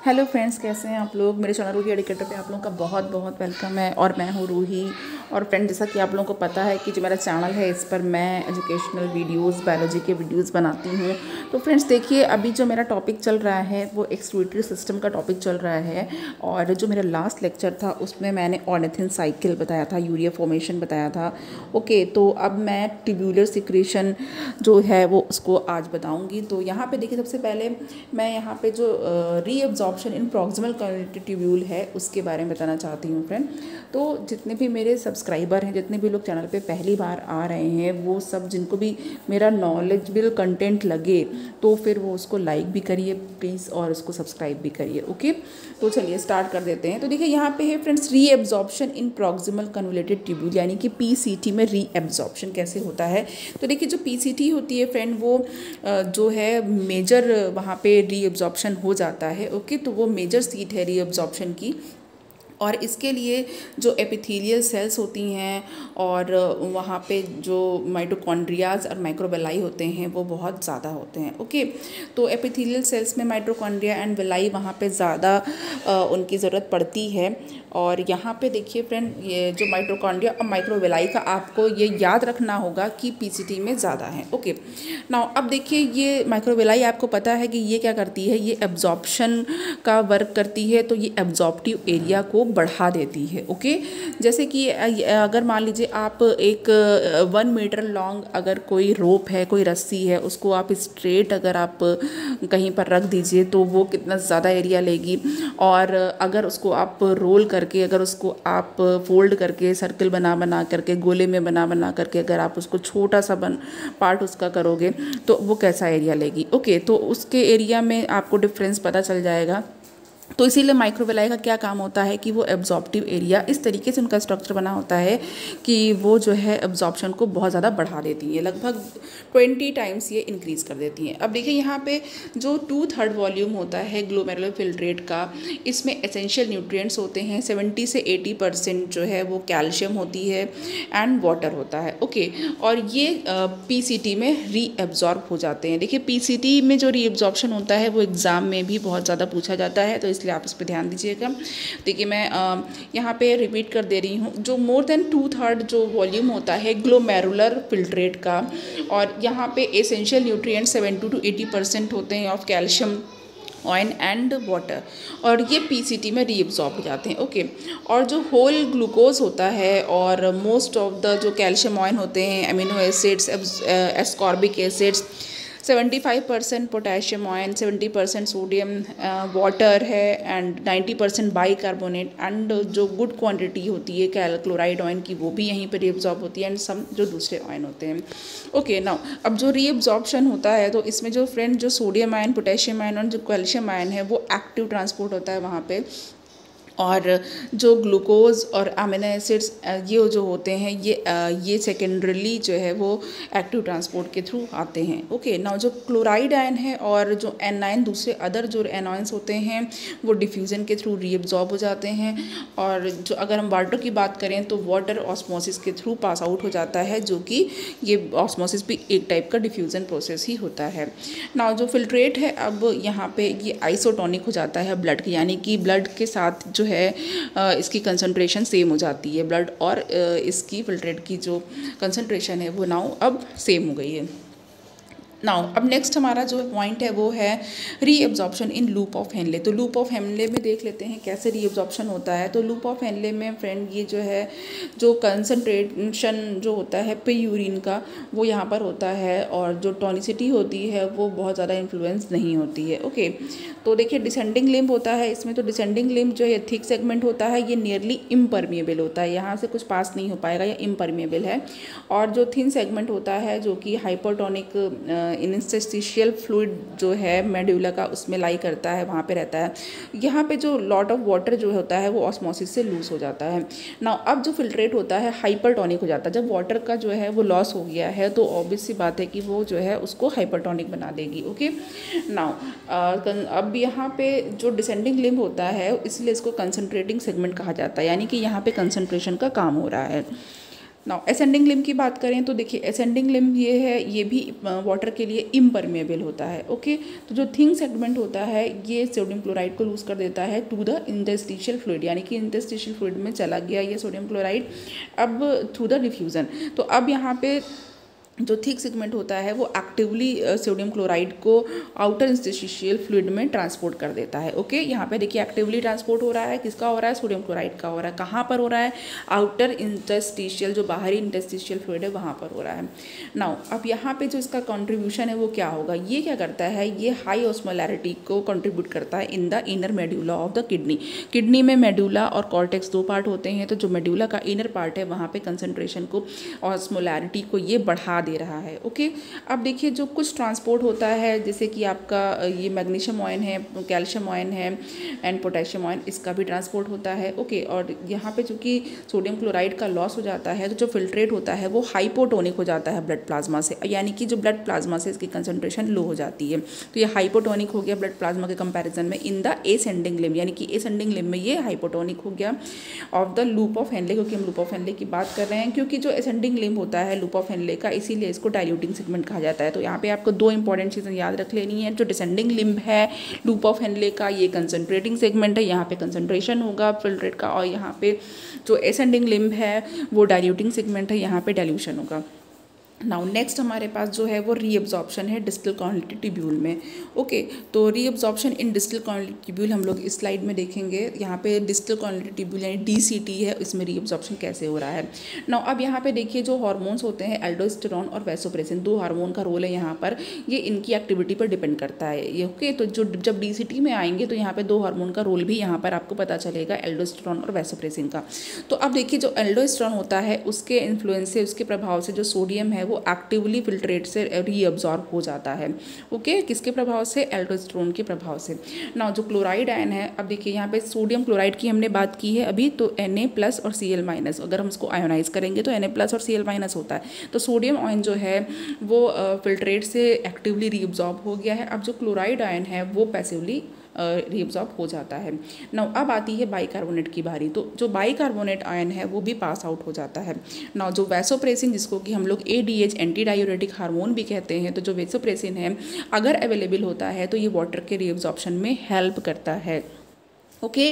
Hello friends, कैसे हैं आप लोग। मेरे चैनल रूही एडुकेटर पे आप लोगों का बहुत बहुत वेलकम है। और मैं हूँ रूही। और फ्रेंड, जैसा कि आप लोगों को पता है कि जो मेरा चैनल है इस पर मैं एजुकेशनल वीडियोस, बायोलॉजी के वीडियोस बनाती हूँ। तो फ्रेंड्स देखिए, अभी जो मेरा टॉपिक चल रहा है वो एक्सक्रीटरी सिस्टम का टॉपिक चल रहा है। और जो मेरा लास्ट लेक्चर था उसमें मैंने ऑर्निथिन साइकिल बताया था, यूरिया फॉर्मेशन बताया था। ओके, तो अब मैं ट्यूब्यूलर सिक्रेशन जो है वो उसको आज बताऊँगी। तो यहाँ पर देखिए, सबसे पहले मैं यहाँ पर जो रीअब्जॉर्प्शन इन प्रॉक्सिमल कम्युनिटी ट्यूब्यूल है उसके बारे में बताना चाहती हूँ फ्रेंड। तो जितने भी मेरे सब्सक्राइबर हैं, जितने भी लोग चैनल पे पहली बार आ रहे हैं, वो सब जिनको भी मेरा नॉलेजेबल कंटेंट लगे तो फिर वो उसको लाइक भी करिए प्लीज़, और उसको सब्सक्राइब भी करिए। ओके, तो चलिए स्टार्ट कर देते हैं। तो देखिए यहाँ पे है फ्रेंड्स, रीअब्जॉर्प्शन इन प्रॉक्सिमल कन्वोल्यूटेड ट्यूब्यूल, यानी कि पीसीटी में रीअब्जॉर्प्शन कैसे होता है। तो देखिए, जो पीसीटी होती है फ्रेंड, वो जो है मेजर वहाँ पे रीअब्जॉर्प्शन हो जाता है। ओके, तो वो मेजर सीट है रीअब्जॉर्प्शन की। और इसके लिए जो एपिथेलियल सेल्स होती हैं और वहाँ पे जो माइटोकॉन्ड्रियाज और माइक्रोवेलाई होते हैं वो बहुत ज़्यादा होते हैं। ओके, तो एपिथेलियल सेल्स में माइटोकॉन्ड्रिया एंड वेलाई वहाँ पे ज़्यादा उनकी ज़रूरत पड़ती है। और यहाँ पे देखिए फ्रेंड, ये जो माइटोकॉन्ड्रिया और माइक्रोवेलाई का आपको ये याद रखना होगा कि पीसीटी में ज़्यादा है। ओके, नाउ अब देखिए, ये माइक्रोवेलाई आपको पता है कि ये क्या करती है, ये एब्जॉर्प्शन का वर्क करती है। तो ये एब्जॉर्प्टिव एरिया को बढ़ा देती है। ओके, जैसे कि अगर मान लीजिए आप एक 1 मीटर लॉन्ग अगर कोई रोप है, कोई रस्सी है, उसको आप स्ट्रेट अगर आप कहीं पर रख दीजिए तो वो कितना ज़्यादा एरिया लेगी। और अगर उसको आप रोल करके, अगर उसको आप फोल्ड करके, सर्कल बना बना करके, गोले में बना बना करके अगर आप उसको छोटा सा पार्ट उसका करोगे तो वो कैसा एरिया लेगी। ओके, तो उसके एरिया में आपको डिफरेंस पता चल जाएगा। तो इसीलिए माइक्रोवेलाई का क्या काम होता है कि वो एब्जॉर्प्टिव एरिया, इस तरीके से उनका स्ट्रक्चर बना होता है कि वो जो है एब्जॉर्प्शन को बहुत ज़्यादा बढ़ा देती है, लगभग 20 टाइम्स ये इंक्रीज़ कर देती हैं। अब देखिए यहाँ पे जो 2/3 वॉल्यूम होता है ग्लोमेरुलर फिल्ट्रेट का, इसमें एसेंशियल न्यूट्रिएंट्स होते हैं। 70 से 80% जो है वो कैल्शियम होती है एंड वाटर होता है। ओके, और ये पीसीटी में रीएब्जॉर्ब हो जाते हैं। देखिए, पीसीटी में जो रीएब्जॉर्प्शन होता है वो एग्ज़ाम में भी बहुत ज़्यादा पूछा जाता है, तो इसलिए आप इस पर ध्यान दीजिएगा। देखिए, मैं यहाँ पे रिपीट कर दे रही हूँ, जो मोर देन 2/3 जो वॉल्यूम होता है ग्लोमेरुलर फिल्ट्रेट का, और यहाँ पे एसेंशियल न्यूट्रिएंट्स 70 to 80% होते हैं of calcium, oil and water, और ये पीसीटी में रीअब्जॉर्ब हो जाते हैं। ओके, और जो होल ग्लूकोज होता है और मोस्ट ऑफ द जो कैल्शियम ऑयल होते हैं, amino acids, ascorbic acids, 75% potassium ion, 70% sodium water है एंड 90% बाइकार्बोनेट, एंड जो गुड क्वांटिटी होती है क्लोराइड आयन की वो भी यहीं पर रीअब्जॉर्ब होती है, एंड सम जो दूसरे आयन होते हैं। ओके, नाउ अब जो रीअब्जॉर्प्शन होता है तो इसमें जो फ्रेंड जो सोडियम आयन, पोटेशियम आयन और जो कैल्शियम आयन है वो एक्टिव ट्रांसपोर्ट होता है वहाँ पे। और जो ग्लूकोज और अमीनो एसिड्स ये जो होते हैं ये सेकेंडरीली जो है वो एक्टिव ट्रांसपोर्ट के थ्रू आते हैं। ओके, नाउ जो क्लोराइड आयन है और जो एनायन, दूसरे अदर जो एनायंस होते हैं वो डिफ्यूज़न के थ्रू रीअब्जॉर्ब हो जाते हैं। और जो अगर हम वाटर की बात करें तो वाटर ऑस्मोसिस के थ्रू पास आउट हो जाता है, जो कि ये ऑस्मोसिस भी एक टाइप का डिफ्यूज़न प्रोसेस ही होता है। नाउ जो फिल्ट्रेट है, अब यहाँ पे ये आइसोटोनिक हो जाता है ब्लड के, यानी कि ब्लड के साथ जो है इसकी कंसंट्रेशन सेम हो जाती है। ब्लड और इसकी फिल्ट्रेट की जो कंसंट्रेशन है वो नाउ अब सेम हो गई है। नाउ अब नेक्स्ट हमारा जो पॉइंट है वो है reabsorption in loop of Henle. तो लूप ऑफ हेनले में देख लेते हैं कैसे रीअब्जॉर्प्शन होता है। तो लूप ऑफ हेनले में फ्रेंड ये जो है, जो कंसंट्रेशन जो होता है पे यूरिन का वो यहाँ पर होता है, और जो टॉनिसिटी होती है वो बहुत ज़्यादा इन्फ्लुएंस नहीं होती है। ओके, तो देखिए डिसेंडिंग लिम्ब होता है इसमें। तो डिसेंडिंग लिम्ब जो है थिक सेगमेंट होता है, ये नियरली इम्परमिएबल होता है, यहाँ से कुछ पास नहीं हो पाएगा, या इम्परमिएबल है। और जो थिन सेगमेंट होता है जो कि हाइपरटोनिक इंटरस्टिशियल फ्लूइड जो है मेडुला का, उसमें लाई करता है, वहाँ पे रहता है। यहाँ पे जो लॉट ऑफ वाटर जो होता है वो ऑस्मोसिस से लूज हो जाता है। नाउ अब जो फिल्ट्रेट होता है हाइपरटोनिक हो जाता है। जब वाटर का जो है वो लॉस हो गया है तो ऑब्वियस सी बात है कि वो जो है उसको हाइपरटोनिक बना देगी। ओके, नाउ अब यहाँ पे जो डिसेंडिंग लिम्ब होता है इसलिए इसको कंसंट्रेटिंग सेगमेंट कहा जाता है, यानी कि यहाँ पे कंसंट्रेशन का काम हो रहा है। नाउ असेंडिंग लिम्ब की बात करें तो देखिए असेंडिंग लिम्ब ये है, ये भी वाटर के लिए इम्परमेबल होता है। ओके, तो जो थिन सेगमेंट होता है ये सोडियम क्लोराइड को लूज कर देता है टू द इंटरस्टिशियल फ्लूइड, यानी कि इंटरस्टिशियल फ्लूइड में चला गया ये सोडियम क्लोराइड अब थ्रू द डिफ्यूज़न। तो अब यहाँ पे जो थिक सेगमेंट होता है वो एक्टिवली सोडियम क्लोराइड को आउटर इंटरस्टिशियल फ्लूइड में ट्रांसपोर्ट कर देता है। ओके, यहाँ पे देखिए एक्टिवली ट्रांसपोर्ट हो रहा है, किसका हो रहा है, सोडियम क्लोराइड का हो रहा है। कहाँ पर हो रहा है, आउटर इंटरस्टिशियल, जो बाहरी इंटरस्टिशियल फ्लूइड है वहाँ पर हो रहा है। नाउ अब यहाँ पे जो इसका कॉन्ट्रीब्यूशन है वो क्या होगा, ये क्या करता है, ये हाई ऑस्मोलैरिटी को कंट्रीब्यूट करता है in the inner medulla of the kidney. Kidney में मेड्यूला और कॉर्टेक्स दो पार्ट होते हैं, तो जो मेड्यूला का इनर पार्ट है वहाँ पे कंसंट्रेशन को, ऑस्मोलैरिटी को ये बढ़ा दे रहा है। ओके, अब देखिए जो कुछ ट्रांसपोर्ट होता है जैसे कि आपका ये मैग्नीशियम आयन है, कैल्शियम आयन है एंड पोटेशियम आयन, इसका भी ट्रांसपोर्ट होता है। ओके, और यहाँ पे चूँकि सोडियम क्लोराइड का लॉस हो जाता है तो जो फिल्ट्रेट होता है वो हाइपोटोनिक हो जाता है ब्लड प्लाज्मा से, यानी कि जो ब्लड प्लाज्मा से इसकी कंसंट्रेशन लो हो जाती है। तो ये हाइपोटोनिक हो गया ब्लड प्लाज्मा के कंपैरिजन में इन द एसेंडिंग लिम्ब, यानी कि एसेंडिंग लिम्ब में ये हाइपोटोनिक हो गया of the loop of Henle, क्योंकि हम लूप ऑफ हेनले की बात कर रहे हैं, क्योंकि जो एसेंडिंग लिम्ब होता है लूप ऑफ हेनले का, इसीलिए इसको डाइल्यूटिंग सेगमेंट कहा जाता है। तो यहाँ पे आपको दो इंपॉर्टेंट चीज़ें याद रख लेनी है, जो डिसेंडिंग लिम्ब है लूप ऑफ हेनले का ये कंसंट्रेटिंग सेगमेंट है, यहाँ पे कंसंट्रेशन होगा फिल्ट्रेट का, और यहाँ पे जो एसेंडिंग लिम्ब है वो डाइल्यूटिंग सेगमेंट है, यहाँ पे डाइल्यूशन होगा। नाउ नेक्स्ट हमारे पास जो है वो रीअब्जॉर्प्शन है डिस्टल कॉर्निटी ट्यूब्यूल में। ओके, तो रीअब्जॉर्प्शन इन डिस्टल कॉर्निटी ट्यूब्यूल हम लोग इस स्लाइड में देखेंगे। यहाँ पे डिस्टल कॉर्निटी ट्यूब्यूल यानी DCT है, इसमें रीअब्जॉर्प्शन कैसे हो रहा है। नाउ अब यहाँ पे देखिए जो हार्मोन्स होते हैं एल्डोस्टेरोन और वैसोप्रेसिन, दो हार्मोन का रोल है यहाँ पर, ये इनकी एक्टिविटी पर डिपेंड करता है ये। ओके, तो जो जब DCT में आएंगे तो यहाँ पे दो हार्मोन का रोल भी यहाँ पर आपको पता चलेगा, एल्डोस्टेरोन और वैसोप्रेसिन का। तो अब देखिए जो एल्डोस्टेरोन होता है उसके इन्फ्लुएंस से, उसके प्रभाव से जो सोडियम है वो एक्टिवली फिल्ट्रेट से रीअब्जॉर्ब हो जाता है। ओके, किसके प्रभाव से, एल्डोस्टेरोन के प्रभाव से। नाउ जो क्लोराइड आयन है, अब देखिए यहाँ पे सोडियम क्लोराइड की हमने बात की है अभी, तो Na+ और Cl-, अगर हम उसको आयोनाइज करेंगे तो Na+ और Cl- होता है। तो सोडियम आयन जो है वो फिल्ट्रेट से एक्टिवली रीअब्जॉर्ब हो गया है। अब जो क्लोराइड आयन है वो पैसिवली रीअब्जॉर्ब हो जाता है। नाउ अब आती है बाइकार्बोनेट की बारी, तो जो बाइकार्बोनेट आयन है वो भी पास आउट हो जाता है। नाउ जो वैसोप्रेसिन, जिसको कि हम लोग ADH एंटी डायूरेटिक हार्मोन भी कहते हैं, तो जो वैसोप्रेसिन है अगर अवेलेबल होता है तो ये वाटर के रीअब्जॉर्प्शन में हेल्प करता है। ओके,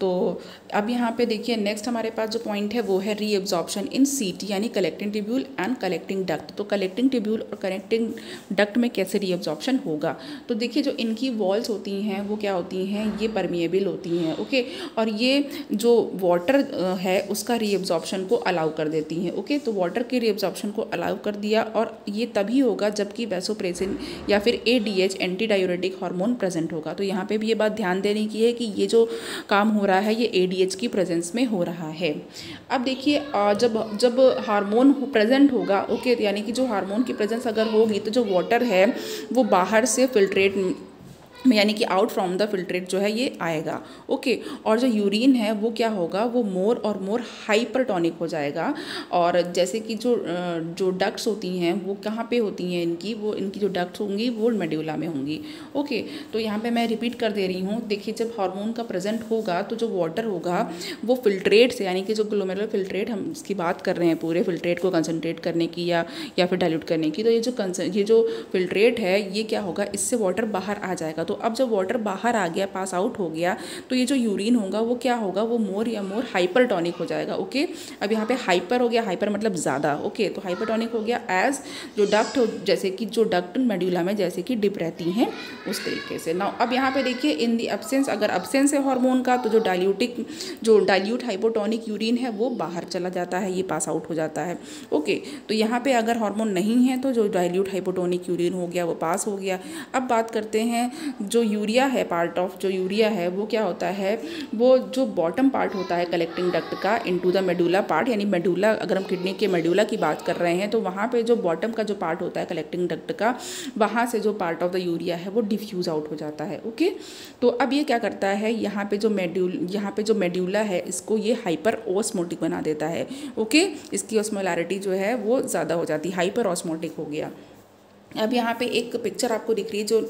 तो अब यहाँ पे देखिए नेक्स्ट हमारे पास जो पॉइंट है वो है रीअब्जॉर्प्शन इन CT यानी collecting tubule and collecting duct. तो कलेक्टिंग ट्यूब्यूल और कलेक्टिंग डक्ट में कैसे रीअब्जॉर्प्शन होगा, तो देखिए जो इनकी वॉल्स होती हैं वो क्या होती हैं, ये परमिएबल होती हैं। ओके, और ये जो वाटर है उसका रीअब्जॉर्प्शन को अलाउ कर देती हैं। ओके, तो वाटर के रीअब्जॉर्प्शन को अलाउ कर दिया, और ये तभी होगा जबकि वैसोप्रेसिन या फिर ADH anti diuretic hormone present होगा। तो यहाँ पे भी ये बात ध्यान देने की है कि ये जो काम हो रहा है ये ADH की प्रेजेंस में हो रहा है। अब देखिए जब जब हार्मोन प्रेजेंट होगा, ओके, यानी कि जो हार्मोन की प्रेजेंस अगर होगी तो जो वाटर है वो बाहर से फिल्ट्रेट यानी कि आउट फ्रॉम द फिल्ट्रेट जो है ये आएगा। ओके, और जो यूरिन है वो क्या होगा, वो मोर और मोर हाइपरटोनिक हो जाएगा। और जैसे कि जो डक्ट्स होती हैं वो कहाँ पे होती हैं, इनकी जो डक्ट्स होंगी वो मेड्यूला में होंगी। ओके, तो यहाँ पे मैं रिपीट कर दे रही हूँ। देखिए जब हार्मोन का प्रेजेंट होगा तो जो वाटर होगा वो फिल्ट्रेट से, यानी कि जो ग्लोमेरुलर फिल्ट्रेट हम इसकी बात कर रहे हैं, पूरे फिल्ट्रेट को कंसनट्रेट करने की या फिर डाइल्यूट करने की, तो ये जो फिल्ट्रेट है ये क्या होगा, इससे वाटर बाहर आ जाएगा। तो अब जब वाटर बाहर आ गया, पास आउट हो गया, तो ये जो यूरिन होगा वो क्या होगा, वो मोर हाइपरटोनिक हो जाएगा। ओके, अब यहाँ पे हाइपर हो गया, हाइपर मतलब ज़्यादा। ओके, तो हाइपरटोनिक हो गया एज जो डक्ट, जैसे कि जो डक्ट मेड्यूला में जैसे कि डिप रहती हैं उस तरीके से। नाउ अब यहाँ पे देखिए इन दी एब्सेंस, अगर एब्सेंस है हार्मोन का तो जो डाइल्यूट हाइपोटोनिक यूरिन है वो बाहर चला जाता है, ये पास आउट हो जाता है। ओके, तो यहाँ पे अगर हार्मोन नहीं है तो जो डाइल्यूट हाइपोटोनिक यूरिन हो गया वो पास हो गया। अब बात करते हैं जो यूरिया है, पार्ट ऑफ जो यूरिया है वो क्या होता है, वो जो बॉटम पार्ट होता है कलेक्टिंग डक्ट का इनटू द मेडुला पार्ट, यानी मेडुला, अगर हम किडनी के मेडुला की बात कर रहे हैं तो वहाँ पे जो बॉटम का जो पार्ट होता है कलेक्टिंग डक्ट का, वहाँ से जो पार्ट ऑफ द यूरिया है वो डिफ्यूज़ आउट हो जाता है। ओके, तो अब ये क्या करता है, यहाँ पे जो मेड्यूला है इसको ये हाइपर ऑस्मोटिक बना देता है। ओके, इसकी ऑस्मोलैरिटी जो है वो ज़्यादा हो जाती है, हाइपर ऑस्मोटिक हो गया। अब यहाँ पे एक पिक्चर आपको दिख रही है जो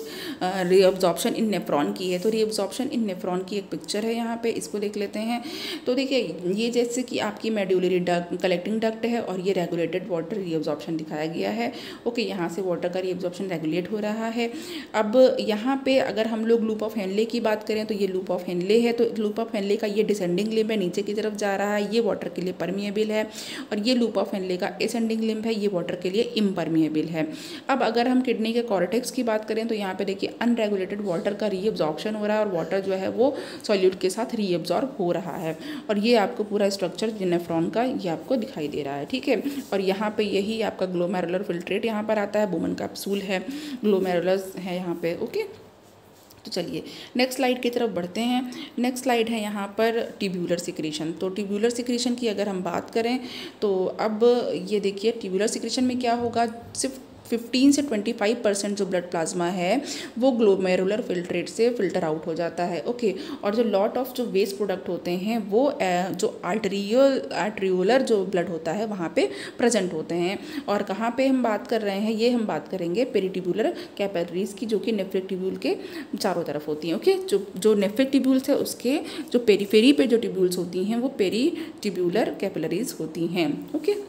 रीअब्जॉर्प्शन इन नेफ्रॉन की है। तो रीअब्जॉर्प्शन इन नेफ्रॉन की एक पिक्चर है यहाँ पे, इसको देख लेते हैं। तो देखिए ये जैसे कि आपकी मेड्यूलरी डक्ट कलेक्टिंग डक्ट है और ये रेगुलेटेड वाटर रीअब्जॉर्प्शन दिखाया गया है। ओके, यहाँ से वाटर का रीअब्जॉर्प्शन रेगुलेट हो रहा है। अब यहाँ पे अगर हम लोग लूप ऑफ हेनले की बात करें तो ये लूप ऑफ हेनले है। तो लूप ऑफ हेनले का ये डिसेंडिंग लिम्ब है, नीचे की तरफ जा रहा है, ये वाटर के लिए परमिएबल है। और ये लूप ऑफ हेनले का एसेंडिंग लिम्ब है, ये वाटर के लिए इम्परमिएबल है। अब अगर हम किडनी के कॉर्टेक्स की बात करें तो यहाँ पे देखिए अनरेगुलेटेड वाटर का रीअब्जॉर्प्शन हो रहा है और वाटर जो है वो सॉल्यूट के साथ रीअब्जॉर्ब हो रहा है। और ये आपको पूरा स्ट्रक्चर नेफ्रॉन का ये आपको दिखाई दे रहा है, ठीक है। और यहाँ पे यही आपका ग्लोमेरुलर फिल्ट्रेट यहाँ पर आता है, बोमन कैप्सूल है, ग्लोमेरुलस है यहाँ पे। ओके, तो चलिए नेक्स्ट स्लाइड की तरफ बढ़ते हैं। नेक्स्ट स्लाइड है यहाँ पर ट्यूब्यूलर सिक्रीशन। तो ट्यूब्यूलर सिक्रीशन की अगर हम बात करें तो अब ये देखिए ट्यूब्यूलर सिक्रीशन में क्या होगा, सिर्फ 15 से 25% जो ब्लड प्लाज्मा है वो ग्लोमेरुलर फिल्ट्रेट से फिल्टर आउट हो जाता है। ओके, और जो लॉट ऑफ जो वेस्ट प्रोडक्ट होते हैं वो जो आर्ट्रियोलर जो ब्लड होता है वहाँ पे प्रेजेंट होते हैं। और कहाँ पे हम बात कर रहे हैं, ये हम बात करेंगे पेरिट्यूबुलर कैपिलरीज की, जो कि नेफ्रिक ट्यूब्यूल के चारों तरफ होती हैं। ओके, जो नेफ्रिक ट्यूब्यूल्स है उसके जो पेरीफेरी पे जो ट्यूब्यूल्स होती हैं वो पेरिट्यूबुलर कैपिलरीज होती हैं। ओके,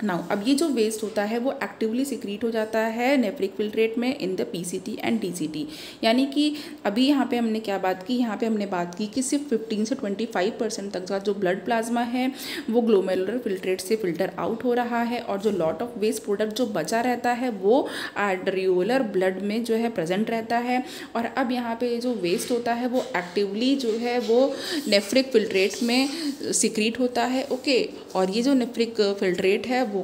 नाउ अब ये जो वेस्ट होता है वो एक्टिवली सिक्रीट हो जाता है नेफ्रिक फिल्ट्रेट में in the PCT and DCT. यानी कि अभी यहाँ पे हमने क्या बात की, यहाँ पे हमने बात की कि सिर्फ 15 से 25% तक का जो ब्लड प्लाज्मा है वो ग्लोमेरुलर फिल्ट्रेट से फिल्टर आउट हो रहा है और जो लॉट ऑफ वेस्ट प्रोडक्ट जो बचा रहता है वो आर्टरियोलर ब्लड में जो है प्रेजेंट रहता है। और अब यहाँ पे जो वेस्ट होता है वो एक्टिवली जो है वो नेफ्रिक फिल्ट्रेट में सिक्रीट होता है। ओके, और ये जो नेफ्रिक फिल्ट्रेट है वो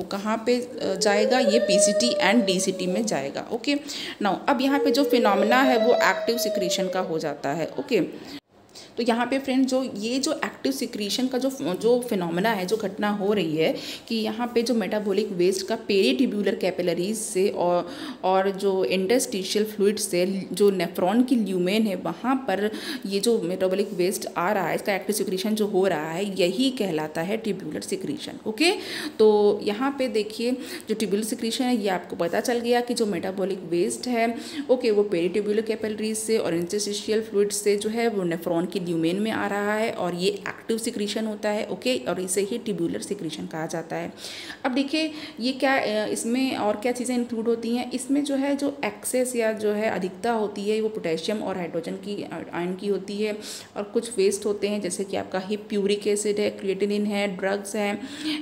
कहाँ पे जाएगा, ये पीसीटी एंड डीसीटी में जाएगा। ओके, नाउ अब यहाँ पे जो फिनोमेना है वो एक्टिव सिक्रीशन का हो जाता है। ओके, तो यहाँ पे फ्रेंड जो एक्टिव सिक्रीशन का जो फिनोमेना है, जो घटना हो रही है कि यहाँ पे जो मेटाबॉलिक वेस्ट का पेरीट्यूब्यूलर कैपिलरीज से और जो इंटरस्टिशियल फ्लूइड से जो नेफ्रॉन की ल्यूमेन है वहाँ पर ये जो मेटाबॉलिक वेस्ट आ रहा है, इसका एक्टिव सिक्रीशन जो हो रहा है यही कहलाता है ट्यूब्यूलर सिक्रीशन। ओके, तो यहाँ पे देखिए जो ट्यूब्यूलर सिक्रीशन है ये आपको पता चल गया कि जो मेटाबॉलिक वेस्ट है ओके वो पेरीट्यूब्यूलर कैपिलरीज से और इंटरस्टिशियल फ्लूइड से जो है वो नेफ्रॉन की ल्यूमेन में आ रहा है और ये एक्टिव सिक्रीशन होता है। ओके, और इसे ही ट्यूब्यूलर सिक्रीशन कहा जाता है। अब देखिए ये क्या इसमें और क्या चीज़ें इंक्लूड होती हैं, इसमें जो है जो एक्सेस या जो है अधिकता होती है वो पोटेशियम और हाइड्रोजन की आयन की होती है। और कुछ वेस्ट होते हैं जैसे कि आपका प्यूरिक एसिड है, क्रिएटिनिन है, ड्रग्स हैं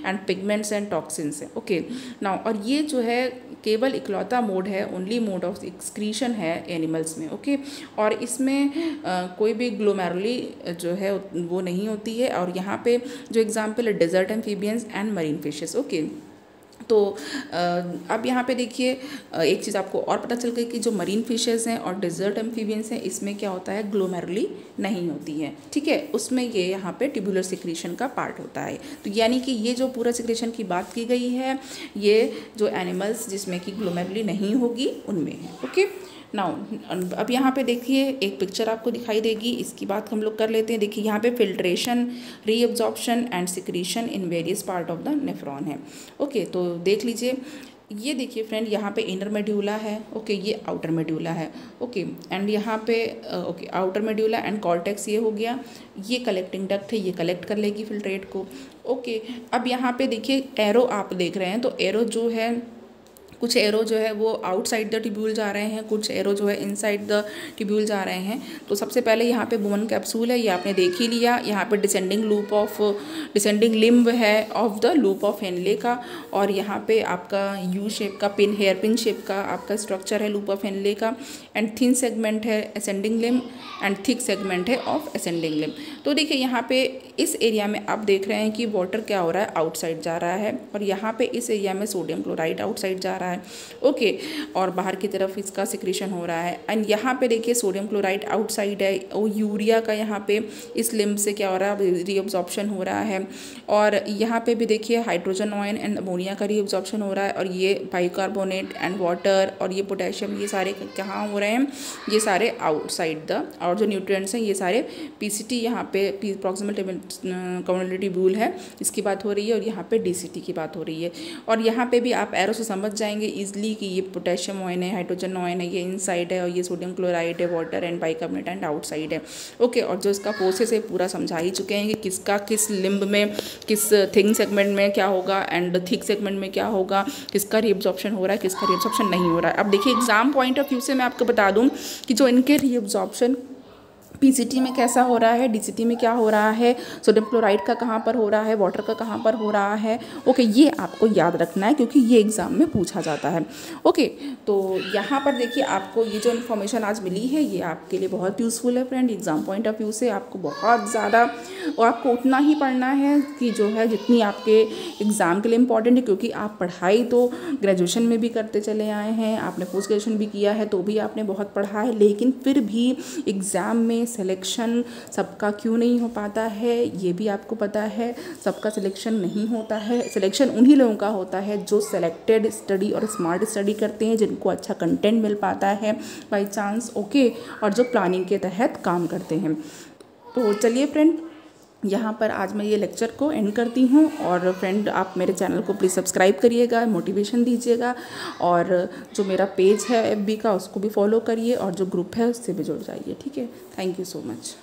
एंड पिगमेंट्स एंड टॉक्सिन्स है। ओके, नाउ और ये जो है केवल इकलौता मोड है, ओनली मोड ऑफ एक्सक्रीशन है एनिमल्स में। ओके, और इसमें कोई भी ग्लोमेरुली जो है वो नहीं होती है। और यहाँ पे जो एग्जांपल है desert amphibians and marine fishes. Okay, तो अब यहाँ पे देखिए एक चीज़ आपको और पता चल गई कि जो मरीन फिशेस हैं और डेजर्ट एम्फीबियंस हैं इसमें क्या होता है, ग्लोमेरुली नहीं होती है। ठीक है, उसमें ये यहाँ पे ट्यूब्यूलर सिक्रीशन का पार्ट होता है। तो यानी कि ये जो पूरा सिक्रीशन की बात की गई है ये जो एनिमल्स जिसमें कि ग्लोमेरुली नहीं होगी उनमें है। ओके, नाउ अब यहाँ पे देखिए एक पिक्चर आपको दिखाई देगी, इसकी बात हम लोग कर लेते हैं। देखिए यहाँ पे filtration, reabsorption and secretion in various part of the nephron है। ओके, तो देख लीजिए, ये देखिए फ्रेंड यहाँ पे इनर मेड्यूला है। ओके, ये आउटर मेड्यूला है। ओके, एंड यहाँ पे okay outer medulla and cortex ये हो गया, ये कलेक्टिंग डक्ट है, ये कलेक्ट कर लेगी फिल्ट्रेट को। ओके, अब यहाँ पे देखिए एरो आप देख रहे हैं, तो एरो जो है कुछ एरो जो है वो आउटसाइड द ट्यूब्यूल जा रहे हैं, कुछ एरो जो है इनसाइड द ट्यूब्यूल जा रहे हैं। तो सबसे पहले यहाँ पे बोमन कैप्सूल है, ये आपने देख ही लिया। यहाँ पे डिसेंडिंग लिम्ब है of the loop of Henle का, और यहाँ पे आपका यू शेप का हेयर पिन शेप का आपका स्ट्रक्चर है लूप ऑफ हेनले का। एंड थिन सेगमेंट है ascending limb and thick segment है ऑफ असेंडिंग लिम्ब। तो देखिए यहाँ पे इस एरिया में आप देख रहे हैं कि वाटर क्या हो रहा है, आउटसाइड जा रहा है, और यहाँ पे इस एरिया में सोडियम क्लोराइड आउटसाइड जा रहा है। ओके, और बाहर की तरफ इसका सिक्रीशन हो रहा है। एंड यहाँ पे देखिए सोडियम क्लोराइड आउटसाइड है, और यूरिया का यहाँ पे इस लिम्ब से क्या हो रहा है, रीअब्जॉर्प्शन हो रहा है। और यहाँ पे भी देखिए हाइड्रोजन आयन एंड अमोनिया का रीअब्जॉर्प्शन हो रहा है, और ये बाइकार्बोनेट एंड वाटर और ये पोटेशियम, ये सारे कहाँ हो रहे हैं, ये सारे आउटसाइड द। और जो न्यूट्रिएंट्स हैं ये सारे पीसीटी, यहाँ पे प्रॉक्सिमल ट्यूब्यूल है, इसकी बात हो रही है, और यहाँ पे डीसीटी की बात हो रही है। और यहाँ पे भी आप एरो से समझ जाएंगे जाएंगे ईजिली कि ये पोटेशियम आयन है, हाइड्रोजन आयन है, ये इनसाइड है और ये सोडियम क्लोराइड है, water and bicarbonate and outside है। ओके, और जो इसका प्रोसेस है पूरा समझा ही चुके हैं कि किसका किस लिम्ब में, किस थिन सेगमेंट में क्या होगा एंड थिक सेगमेंट में क्या होगा, किसका रीअब्जॉर्प्शन हो रहा है, किसका रीअब्जॉर्प्शन नहीं हो रहा है। अब देखिए एग्जाम पॉइंट ऑफ व्यू से मैं आपको बता दूं कि जो इनके रीअब्जॉर्प्शन पीसीटी में कैसा हो रहा है, डीसीटी में क्या हो रहा है, सोडियम क्लोराइड का कहाँ पर हो रहा है, वाटर का कहाँ पर हो रहा है। ओके, ये आपको याद रखना है क्योंकि ये एग्ज़ाम में पूछा जाता है। ओके, तो यहाँ पर देखिए आपको ये जो इन्फॉर्मेशन आज मिली है ये आपके लिए बहुत यूज़फुल है friend. Exam point of view से आपको बहुत ज़्यादा, और आपको उतना ही पढ़ना है कि जो है जितनी आपके एग्ज़ाम के लिए इम्पॉर्टेंट है, क्योंकि आप पढ़ाई तो ग्रेजुएशन में भी करते चले आए हैं, आपने पोस्ट ग्रेजुएशन भी किया है तो भी आपने बहुत पढ़ा है, लेकिन फिर भी एग्ज़ाम में सिलेक्शन सबका क्यों नहीं हो पाता है ये भी आपको पता है। सबका सिलेक्शन नहीं होता है, सिलेक्शन उन्हीं लोगों का होता है जो सेलेक्टेड स्टडी और स्मार्ट स्टडी करते हैं, जिनको अच्छा कंटेंट मिल पाता है बाय चांस। ओके, और जो प्लानिंग के तहत काम करते हैं। तो चलिए फ्रेंड, यहाँ पर आज मैं ये लेक्चर को एंड करती हूँ। और फ्रेंड आप मेरे चैनल को प्लीज़ सब्सक्राइब करिएगा, मोटिवेशन दीजिएगा, और जो मेरा पेज है FB का उसको भी फॉलो करिए, और जो ग्रुप है उससे भी जुड़ जाइए। ठीक है, थैंक यू सो मच।